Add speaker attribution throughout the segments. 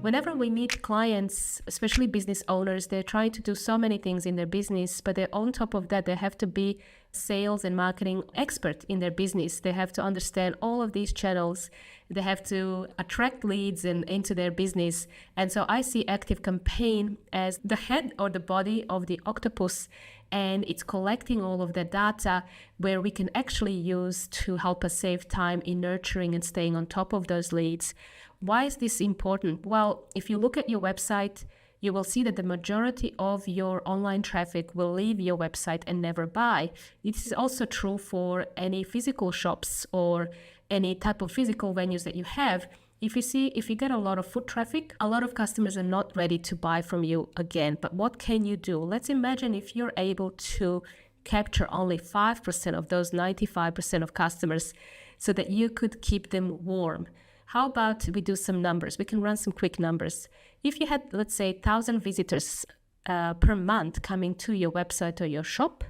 Speaker 1: Whenever we meet clients, especially business owners, they're trying to do so many things in their business, but they're on top of that, they have to be sales and marketing expert in their business. They have to understand all of these channels. They have to attract leads into their business. And so I see ActiveCampaign as the head or the body of the octopus, and it's collecting all of the data where we can actually use to help us save time in nurturing and staying on top of those leads. Why is this important? Well, if you look at your website, you will see that the majority of your online traffic will leave your website and never buy. This is also true for any physical shops or any type of physical venues that you have. If you get a lot of foot traffic, a lot of customers are not ready to buy from you again. But what can you do? Let's imagine if you're able to capture only 5% of those 95% of customers so that you could keep them warm. How about we do some numbers? We can run some quick numbers. If you had, let's say, 1,000 visitors per month coming to your website or your shop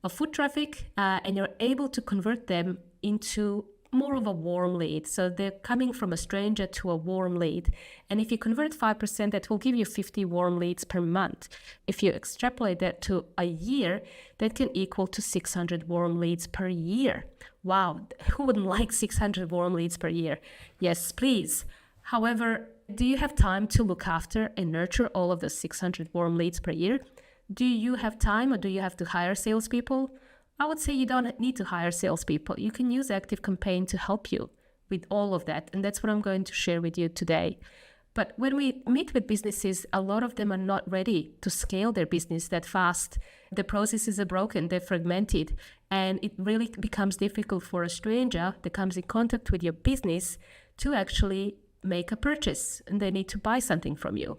Speaker 1: of foot traffic, and you're able to convert them into more of a warm lead. So they're coming from a stranger to a warm lead. And if you convert 5%, that will give you 50 warm leads per month. If you extrapolate that to a year, that can equal to 600 warm leads per year. Wow, who wouldn't like 600 warm leads per year? Yes, please. However, do you have time to look after and nurture all of the 600 warm leads per year? Do you have time, or do you have to hire salespeople? I would say you don't need to hire salespeople. You can use ActiveCampaign to help you with all of that. And that's what I'm going to share with you today. But when we meet with businesses, a lot of them are not ready to scale their business that fast. The processes are broken, they're fragmented, and it really becomes difficult for a stranger that comes in contact with your business to actually make a purchase, and they need to buy something from you.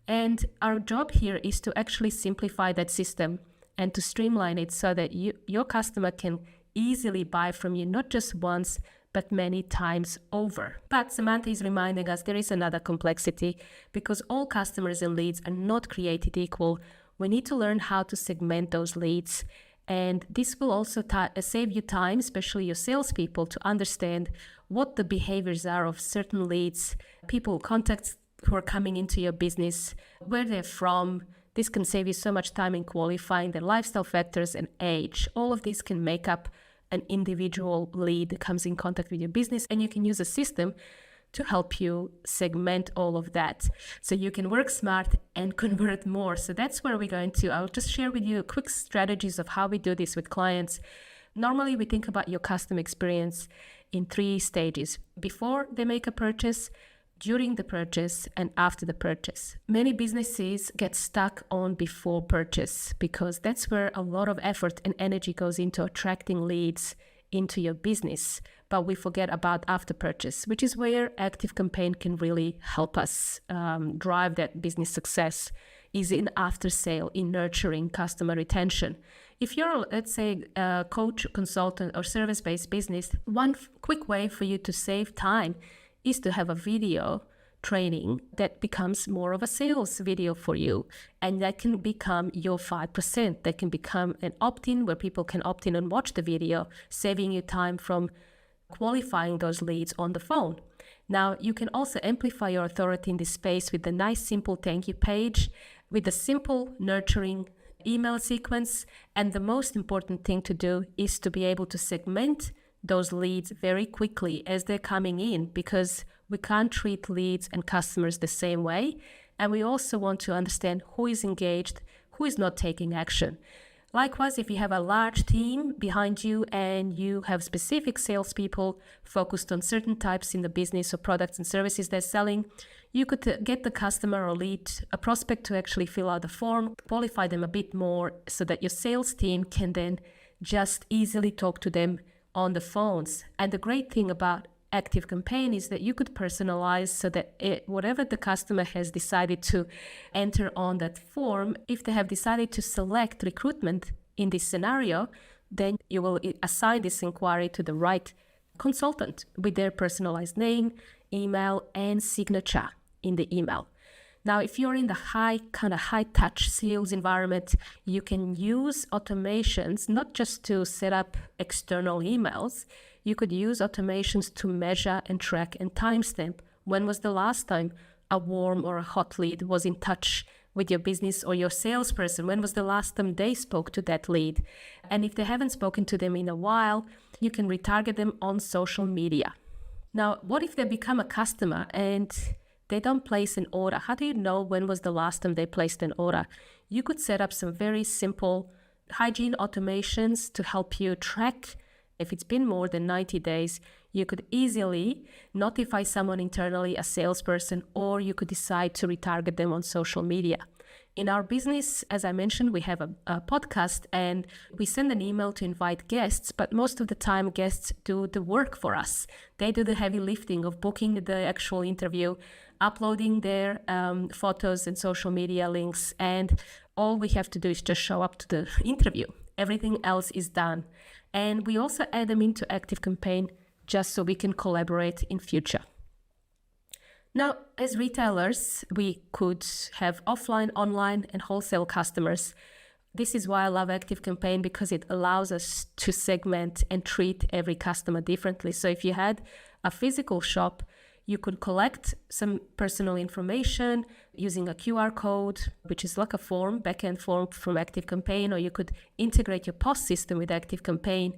Speaker 1: And our job here is to actually simplify that system and to streamline it so that your customer can easily buy from you, not just once, but many times over. But Samantha is reminding us there is another complexity, because all customers and leads are not created equal. We need to learn how to segment those leads. And this will also save you time, especially your salespeople, to understand what the behaviors are of certain leads, people, contacts who are coming into your business, where they're from. This can save you so much time in qualifying their lifestyle factors and age. All of these can make up an individual lead that comes in contact with your business, and you can use a system to help you segment all of that so you can work smart and convert more. So that's where I'll just share with you quick strategies of how we do this with clients. Normally, we think about your customer experience in 3 stages: before they make a purchase, during the purchase, and after the purchase. Many businesses get stuck on before purchase because that's where a lot of effort and energy goes into attracting leads into your business. But we forget about after purchase, which is where ActiveCampaign can really help us drive that business success, is in after sale, in nurturing customer retention. If you're, let's say, a coach, consultant, or service-based business, one quick way for you to save time is to have a video training that becomes more of a sales video for you. And that can become your 5%. That can become an opt-in where people can opt in and watch the video, saving you time from qualifying those leads on the phone. Now, you can also amplify your authority in this space with a nice, simple thank you page, with a simple, nurturing email sequence. And the most important thing to do is to be able to segment those leads very quickly as they're coming in, because we can't treat leads and customers the same way. And we also want to understand who is engaged, who is not taking action. Likewise, if you have a large team behind you and you have specific salespeople focused on certain types in the business or products and services they're selling, you could get the customer or lead, a prospect, to actually fill out the form, qualify them a bit more so that your sales team can then just easily talk to them on the phones. And the great thing about ActiveCampaign is that you could personalize so that whatever the customer has decided to enter on that form, if they have decided to select recruitment in this scenario, then you will assign this inquiry to the right consultant with their personalized name, email, and signature in the email. Now, if you're in the high touch sales environment, you can use automations, not just to set up external emails. You could use automations to measure and track and timestamp. When was the last time a warm or a hot lead was in touch with your business or your salesperson? When was the last time they spoke to that lead? And if they haven't spoken to them in a while, you can retarget them on social media. Now, what if they become a customer and they don't place an order? How do you know when was the last time they placed an order? You could set up some very simple hygiene automations to help you track. If it's been more than 90 days, you could easily notify someone internally, a salesperson, or you could decide to retarget them on social media. In our business, as I mentioned, we have a podcast and we send an email to invite guests, but most of the time guests do the work for us. They do the heavy lifting of booking the actual interview, uploading their photos and social media links, and all we have to do is just show up to the interview. Everything else is done. And we also add them into ActiveCampaign just so we can collaborate in future. Now, as retailers, we could have offline, online, and wholesale customers. This is why I love ActiveCampaign, because it allows us to segment and treat every customer differently. So if you had a physical shop, you could collect some personal information using a QR code, which is like a form, backend form from ActiveCampaign, or you could integrate your POS system with ActiveCampaign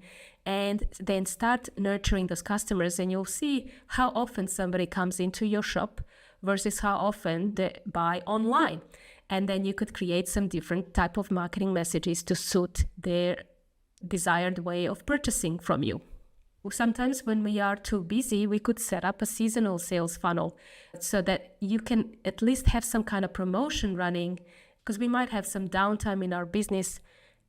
Speaker 1: and then start nurturing those customers. And you'll see how often somebody comes into your shop versus how often they buy online. And then you could create some different type of marketing messages to suit their desired way of purchasing from you. Sometimes when we are too busy, we could set up a seasonal sales funnel so that you can at least have some kind of promotion running, because we might have some downtime in our business,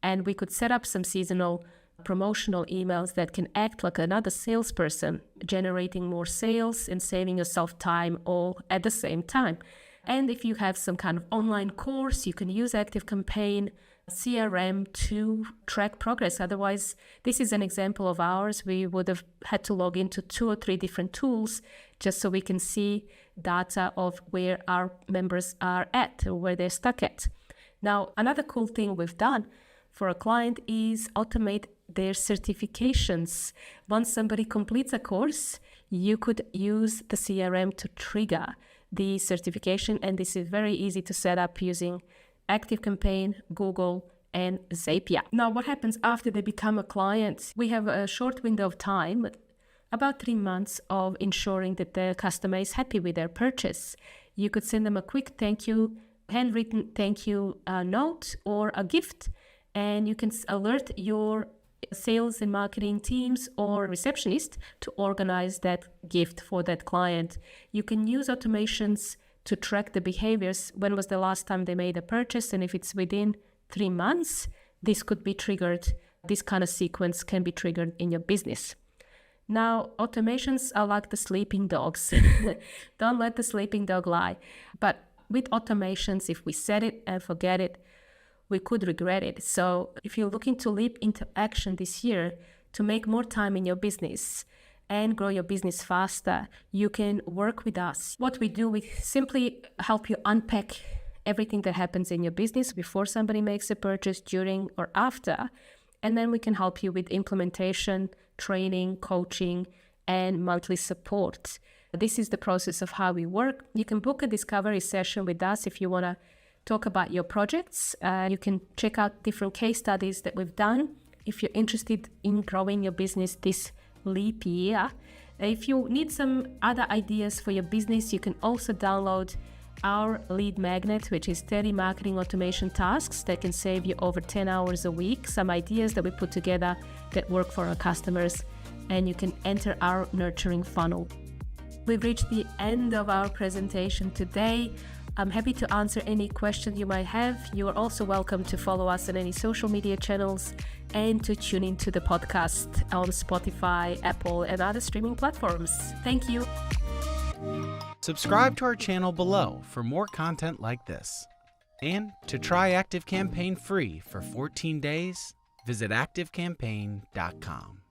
Speaker 1: and we could set up some seasonal promotional emails that can act like another salesperson, generating more sales and saving yourself time all at the same time. And if you have some kind of online course, you can use ActiveCampaign CRM to track progress. Otherwise, this is an example of ours. We would have had to log into 2 or 3 different tools just so we can see data of where our members are at or where they're stuck at. Now, another cool thing we've done for a client is automate their certifications. Once somebody completes a course, you could use the CRM to trigger the certification, and this is very easy to set up using ActiveCampaign, Google, and Zapier. Now, what happens after they become a client? We have a short window of time, about 3 months, of ensuring that the customer is happy with their purchase. You could send them a quick thank you, handwritten thank you note or a gift, and you can alert your sales and marketing teams or receptionist to organize that gift for that client. You can use automations to track the behaviors. When was the last time they made a purchase? And if it's within 3 months, this could be triggered. This kind of sequence can be triggered in your business. Now, automations are like the sleeping dogs. Don't let the sleeping dog lie. But with automations, if we set it and forget it, we could regret it. So if you're looking to leap into action this year to make more time in your business and grow your business faster, you can work with us. What we do, we simply help you unpack everything that happens in your business before somebody makes a purchase, during or after. And then we can help you with implementation, training, coaching, and monthly support. This is the process of how we work. You can book a discovery session with us if you want to talk about your projects. You can check out different case studies that we've done if you're interested in growing your business this leap year. If you need some other ideas for your business, you can also download our lead magnet, which is 30 marketing automation tasks that can save you over 10 hours a week. Some ideas that we put together that work for our customers, and you can enter our nurturing funnel. We've reached the end of our presentation today. I'm happy to answer any questions you might have. You are also welcome to follow us on any social media channels and to tune into the podcast on Spotify, Apple, and other streaming platforms. Thank you.
Speaker 2: Subscribe to our channel below for more content like this. And to try ActiveCampaign free for 14 days, visit ActiveCampaign.com.